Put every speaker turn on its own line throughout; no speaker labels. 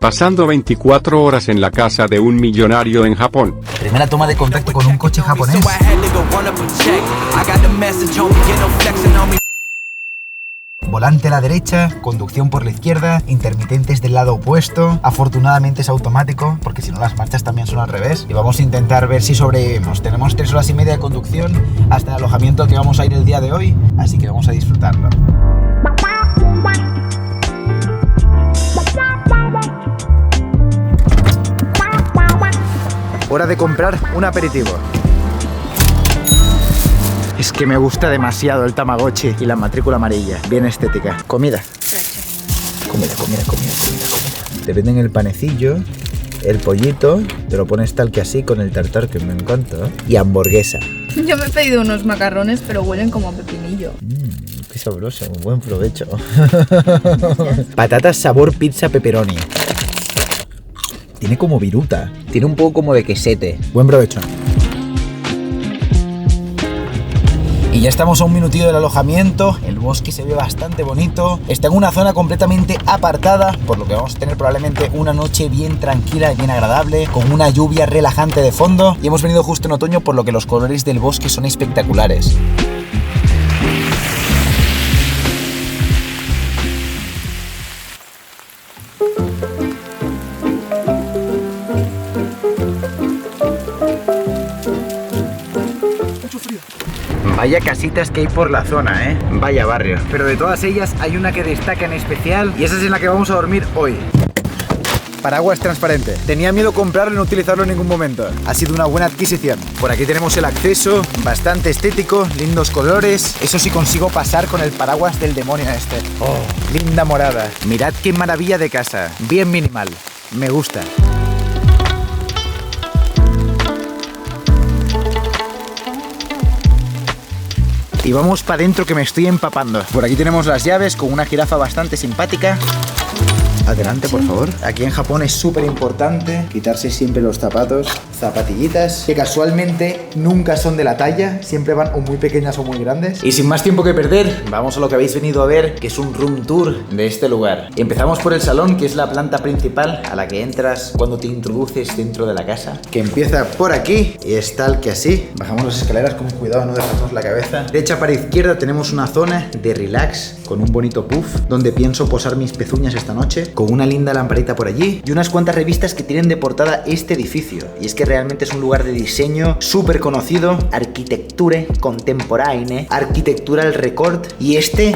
Pasando 24 horas en la casa de un millonario en Japón.
Primera toma de contacto con un coche japonés. Volante a la derecha, conducción por la izquierda, intermitentes del lado opuesto. Afortunadamente es automático, porque si no las marchas también son al revés. Y vamos a intentar ver si sobrevivimos. Tenemos 3 horas y media de conducción hasta el alojamiento que vamos a ir el día de hoy, así que vamos a disfrutarlo. Hora de comprar un aperitivo. Es que me gusta demasiado el Tamagotchi y la matrícula amarilla. Bien estética. Comida. Comida. Te venden el panecillo, el pollito, te lo pones tal que así con el tartar, que me encanta. Y hamburguesa.
Yo me he pedido unos macarrones, pero huelen como a pepinillo.
Qué sabroso, un buen provecho. Patatas sabor pizza pepperoni. Tiene como viruta. Tiene un poco como de quesete. Buen provecho. Y ya estamos a un minutillo del alojamiento. El bosque se ve bastante bonito. Está en una zona completamente apartada, por lo que vamos a tener probablemente una noche bien tranquila y bien agradable, con una lluvia relajante de fondo. Y hemos venido justo en otoño, por lo que los colores del bosque son espectaculares. Vaya casitas que hay por la zona, ¿eh? Vaya barrio. Pero de todas ellas hay una que destaca en especial y esa es en la que vamos a dormir hoy. Paraguas transparente. Tenía miedo comprarlo y no utilizarlo en ningún momento. Ha sido una buena adquisición. Por aquí tenemos el acceso, bastante estético, lindos colores. Eso sí consigo pasar con el paraguas del demonio este. Oh, linda morada. Mirad qué maravilla de casa. Bien minimal. Me gusta. Y vamos para adentro que me estoy empapando. Por aquí tenemos las llaves con una jirafa bastante simpática. Adelante, por favor. Aquí en Japón es súper importante quitarse siempre los zapatos. Zapatillitas que casualmente nunca son de la talla. Siempre van o muy pequeñas o muy grandes. Y sin más tiempo que perder, vamos a lo que habéis venido a ver, que es un room tour de este lugar. Y empezamos por el salón, que es la planta principal a la que entras cuando te introduces dentro de la casa. Que empieza por aquí y es tal que así. Bajamos las escaleras con cuidado, no dejamos la cabeza. Derecha para izquierda tenemos una zona de relax con un bonito puff donde pienso posar mis pezuñas esta noche, con una linda lamparita por allí y unas cuantas revistas que tienen de portada este edificio. Y es que realmente es un lugar de diseño súper conocido, arquitectura contemporánea, arquitectural record, y este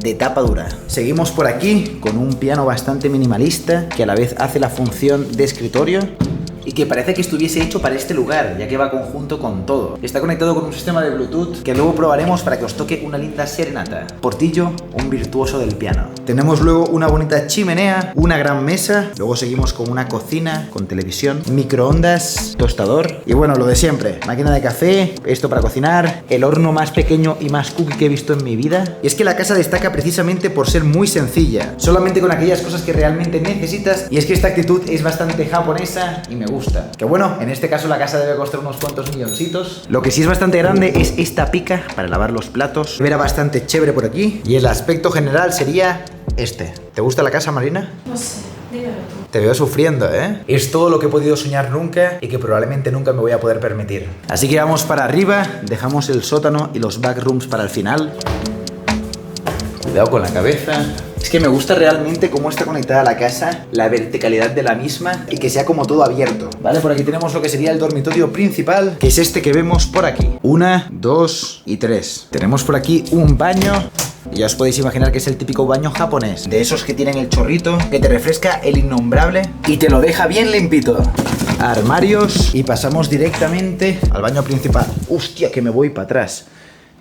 de tapa dura. Seguimos por aquí con un piano bastante minimalista que a la vez hace la función de escritorio y que parece que estuviese hecho para este lugar, ya que va conjunto con todo. Está conectado con un sistema de Bluetooth que luego probaremos para que os toque una linda serenata. Portillo, un virtuoso del piano. Tenemos luego una bonita chimenea, una gran mesa, luego seguimos con una cocina, con televisión, microondas, tostador y bueno, lo de siempre, máquina de café, esto para cocinar, el horno más pequeño y más cookie que he visto en mi vida. Y es que la casa destaca precisamente por ser muy sencilla, solamente con aquellas cosas que realmente necesitas, y es que esta actitud es bastante japonesa y me gusta. Que bueno, en este caso la casa debe costar unos cuantos milloncitos. Lo que sí es bastante grande es esta pica para lavar los platos. Era bastante chévere por aquí. Y el aspecto general sería este. ¿Te gusta la casa, Marina?
No sé, dímelo tú.
Te veo sufriendo, ¿eh? Es todo lo que he podido soñar nunca y que probablemente nunca me voy a poder permitir. Así que vamos para arriba, dejamos el sótano y los backrooms para el final. Cuidado con la cabeza. Es que me gusta realmente cómo está conectada la casa, la verticalidad de la misma y que sea como todo abierto. Vale, por aquí tenemos lo que sería el dormitorio principal, que es este que vemos por aquí. 1, 2 y 3. Tenemos por aquí un baño. Y ya os podéis imaginar que es el típico baño japonés, de esos que tienen el chorrito, que te refresca el innombrable y te lo deja bien limpito. Armarios y pasamos directamente al baño principal. Hostia, que me voy para atrás.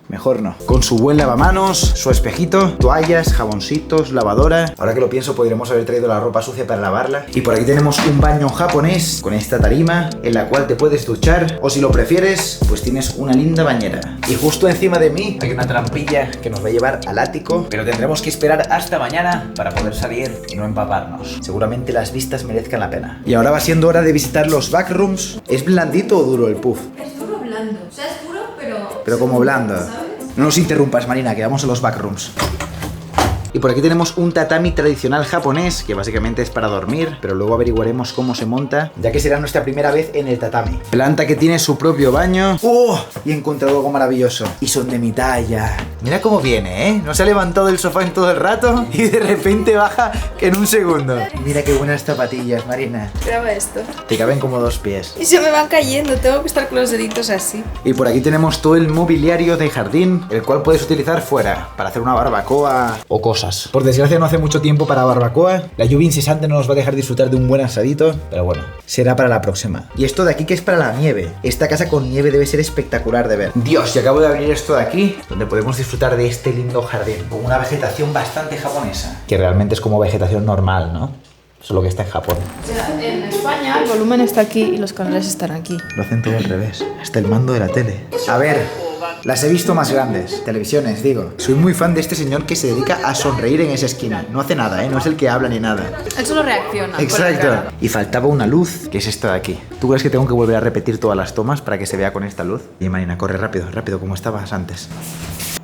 Mejor no. Con su buen lavamanos, su espejito, toallas, jaboncitos, lavadora. Ahora que lo pienso, podríamos haber traído la ropa sucia para lavarla. Y por aquí tenemos un baño japonés con esta tarima en la cual te puedes duchar, o si lo prefieres, pues tienes una linda bañera. Y justo encima de mí hay una trampilla que nos va a llevar al ático, pero tendremos que esperar hasta mañana para poder salir y no empaparnos. Seguramente las vistas merezcan la pena. Y ahora va siendo hora de visitar los backrooms. ¿Es blandito o duro el puff?
Es duro blando. O sea, es puro, pero
Pero como blando. No nos interrumpas, Marina, que vamos a los backrooms. Y por aquí tenemos un tatami tradicional japonés, que básicamente es para dormir, pero luego averiguaremos cómo se monta, ya que será nuestra primera vez en el tatami. Planta que tiene su propio baño. ¡Oh! Y he encontrado algo maravilloso. Y son de mi talla. Mira cómo viene, ¿eh? No se ha levantado del sofá en todo el rato y de repente baja en un segundo. Mira qué buenas zapatillas, Marina.
Graba esto.
Te caben como 2 pies.
Y se me van cayendo, tengo que estar con los deditos así.
Y por aquí tenemos todo el mobiliario de jardín, el cual puedes utilizar fuera, para hacer una barbacoa o cosas. Por desgracia no hace mucho tiempo para barbacoa. La lluvia incesante no nos va a dejar disfrutar de un buen asadito, pero bueno, será para la próxima. Y esto de aquí que es para la nieve. Esta casa con nieve debe ser espectacular de ver. Dios, y acabo de abrir esto de aquí, donde podemos disfrutar de este lindo jardín, con una vegetación bastante japonesa. Que realmente es como vegetación normal, ¿no? Solo que está en Japón.
O sea, en España el volumen está aquí y los canales están aquí.
Lo hacen todo al revés. Hasta el mando de la tele. A ver, las he visto más grandes. Televisiones, digo. Soy muy fan de este señor que se dedica a sonreír en esa esquina. No hace nada, ¿eh? No es el que habla ni nada.
Él solo reacciona.
Exacto. Y faltaba una luz, que es esta de aquí. ¿Tú crees que tengo que volver a repetir todas las tomas para que se vea con esta luz? Y Marina, corre rápido, rápido, como estabas antes.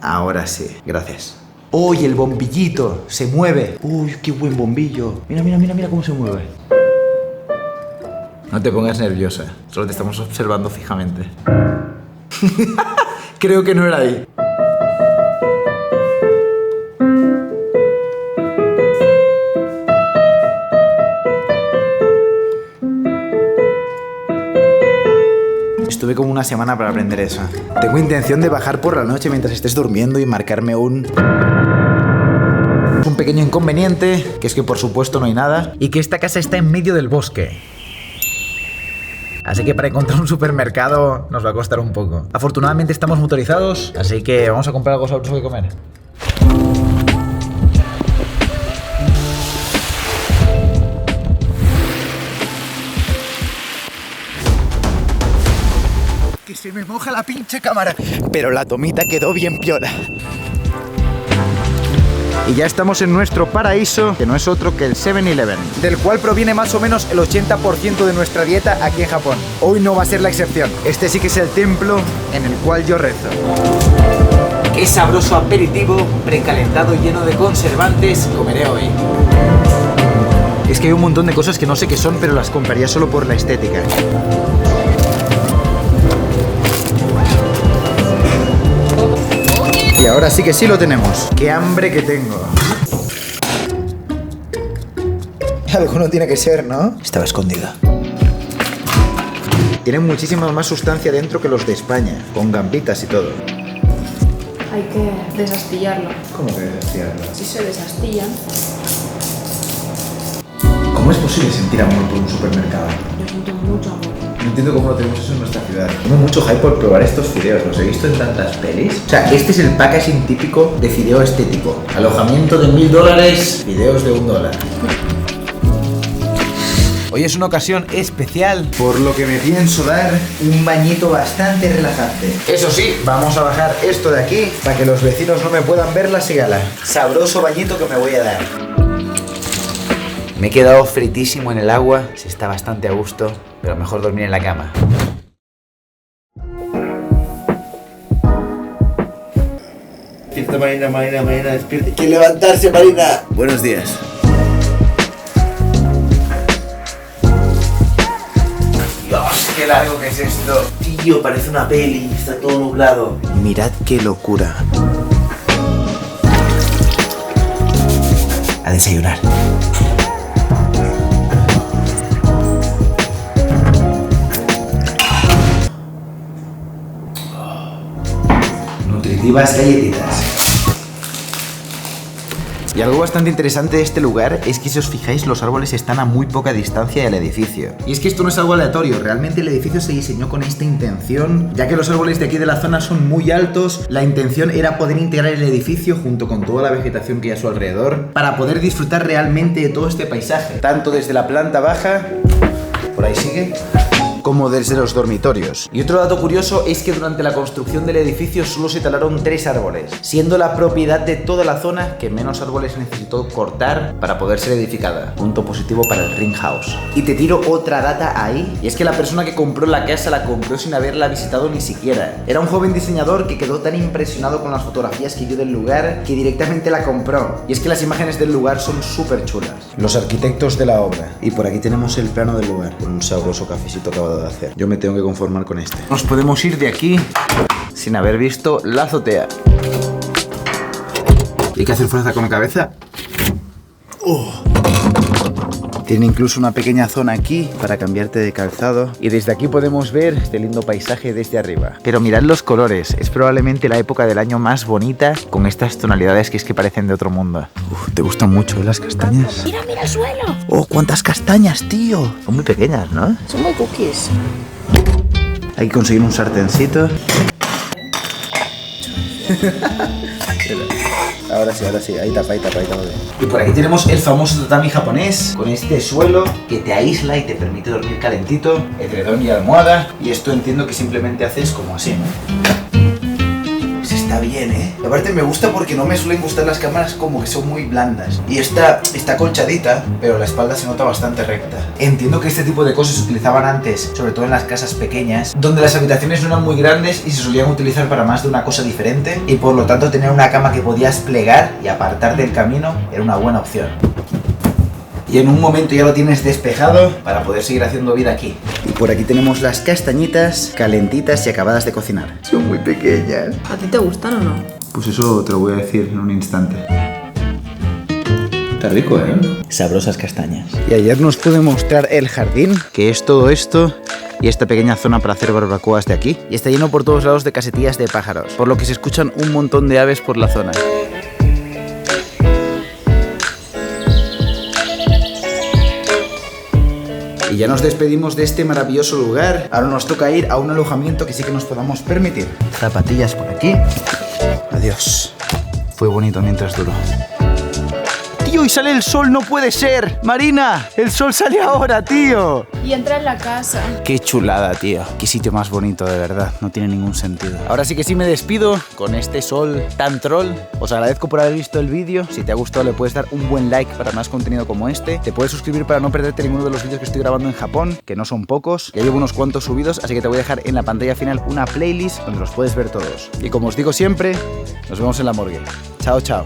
Ahora sí, gracias. ¡Uy, el bombillito! ¡Se mueve! ¡Uy, qué buen bombillo! Mira, mira, mira, mira cómo se mueve. No te pongas nerviosa. Solo te estamos observando fijamente. Creo que no era ahí. Estuve como una semana para aprender eso. Tengo intención de bajar por la noche mientras estés durmiendo y marcarme un pequeño inconveniente, que es que por supuesto no hay nada, y que esta casa está en medio del bosque. Así que para encontrar un supermercado nos va a costar un poco. Afortunadamente estamos motorizados, así que vamos a comprar algo sabroso que comer. Que se me moja la pinche cámara. Pero la tomita quedó bien piola. Y ya estamos en nuestro paraíso, que no es otro que el 7-Eleven, del cual proviene más o menos el 80% de nuestra dieta aquí en Japón. Hoy no va a ser la excepción. Este sí que es el templo en el cual yo rezo. Qué sabroso aperitivo, precalentado y lleno de conservantes, comeré hoy. Es que hay un montón de cosas que no sé qué son, pero las compraría solo por la estética. Y ahora sí que sí lo tenemos. ¡Qué hambre que tengo! Alguno tiene que ser, ¿no? Estaba escondida. Tienen muchísima más sustancia dentro que los de España, con gambitas y todo.
Hay que desastillarlo.
¿Cómo que desastillarlo?
Si se desastillan.
¿Cómo es posible sentir amor por un supermercado?
Yo siento mucho amor.
No entiendo cómo no tenemos eso en nuestra ciudad. Tengo mucho hype por probar estos fideos, los he visto en tantas pelis. O sea, este es el packaging típico de fideo estético. Alojamiento de $1000, fideos de $1. Hoy es una ocasión especial, por lo que me pienso dar un bañito bastante relajante. Eso sí, vamos a bajar esto de aquí para que los vecinos no me puedan ver la cigala. Sabroso bañito que me voy a dar. Me he quedado fritísimo en el agua, se está bastante a gusto, pero mejor dormir en la cama.
Despierta, Marina, despierta. Hay que levantarse, Marina. Buenos días.
Dios, qué largo que es esto.
Tío, parece una peli, está todo nublado.
Mirad qué locura. A desayunar. Nutritivas galletitas. Y algo bastante interesante de este lugar es que si os fijáis los árboles están a muy poca distancia del edificio. Y es que esto no es algo aleatorio, realmente el edificio se diseñó con esta intención, ya que los árboles de aquí de la zona son muy altos, la intención era poder integrar el edificio junto con toda la vegetación que hay a su alrededor, para poder disfrutar realmente de todo este paisaje, tanto desde la planta baja, por ahí sigue, como desde los dormitorios. Y otro dato curioso es que durante la construcción del edificio solo se talaron 3 árboles, siendo la propiedad de toda la zona que menos árboles necesitó cortar para poder ser edificada. Punto positivo para el Ring House. Y te tiro otra data ahí, y es que la persona que compró la casa la compró sin haberla visitado ni siquiera. Era un joven diseñador que quedó tan impresionado con las fotografías que vio del lugar que directamente la compró. Y es que las imágenes del lugar son súper chulas. Los arquitectos de la obra. Y por aquí tenemos el plano del lugar, con un sabroso cafecito acabado de hacer. Yo me tengo que conformar con este. Nos podemos ir de aquí sin haber visto la azotea. ¿Hay que hacer fuerza con la cabeza? Tiene incluso una pequeña zona aquí para cambiarte de calzado. Y desde aquí podemos ver este lindo paisaje desde arriba. Pero mirad los colores. Es probablemente la época del año más bonita con estas tonalidades que es que parecen de otro mundo. ¿Te gustan mucho las castañas?
Mira, mira el suelo.
¡Oh, cuántas castañas, tío! Son muy pequeñas, ¿no?
Son muy cookies.
Hay que conseguir un sartencito. Ahora sí, ahí tapa. Y por aquí tenemos el famoso tatami japonés, con este suelo que te aísla y te permite dormir calentito, edredón y almohada. Y esto entiendo que simplemente haces como así, ¿no? Pues está bien, ¿eh? Aparte me gusta porque no me suelen gustar las cámaras como que son muy blandas. Y esta está colchadita, pero la espalda se nota bastante recta. Entiendo que este tipo de cosas se utilizaban antes, sobre todo en las casas pequeñas, donde las habitaciones no eran muy grandes y se solían utilizar para más de una cosa diferente. Y por lo tanto tener una cama que podías plegar y apartar del camino era una buena opción. Y en un momento ya lo tienes despejado para poder seguir haciendo vida aquí. Y por aquí tenemos las castañitas calentitas y acabadas de cocinar. Son muy pequeñas.
¿A ti te gustan o no?
Pues eso te lo voy a decir en un instante. Está rico, ¿eh? Sabrosas castañas. Y ayer nos pude mostrar el jardín, que es todo esto y esta pequeña zona para hacer barbacoas de aquí. Y está lleno por todos lados de casetillas de pájaros, por lo que se escuchan un montón de aves por la zona. Y ya nos despedimos de este maravilloso lugar. Ahora nos toca ir a un alojamiento que sí que nos podamos permitir. Zapatillas por aquí. Adiós. Fue bonito mientras duró. ¡Tío! ¡Y sale el sol! ¡No puede ser! ¡Marina! ¡El sol sale ahora, tío!
Y entra en la casa.
¡Qué chulada, tío! ¡Qué sitio más bonito, de verdad! No tiene ningún sentido. Ahora sí que sí me despido con este sol tan troll. Os agradezco por haber visto el vídeo. Si te ha gustado le puedes dar un buen like para más contenido como este. Te puedes suscribir para no perderte ninguno de los vídeos que estoy grabando en Japón, que no son pocos. Ya llevo unos cuantos subidos, así que te voy a dejar en la pantalla final una playlist donde los puedes ver todos. Y como os digo siempre, nos vemos en la morgue. Chao, chao.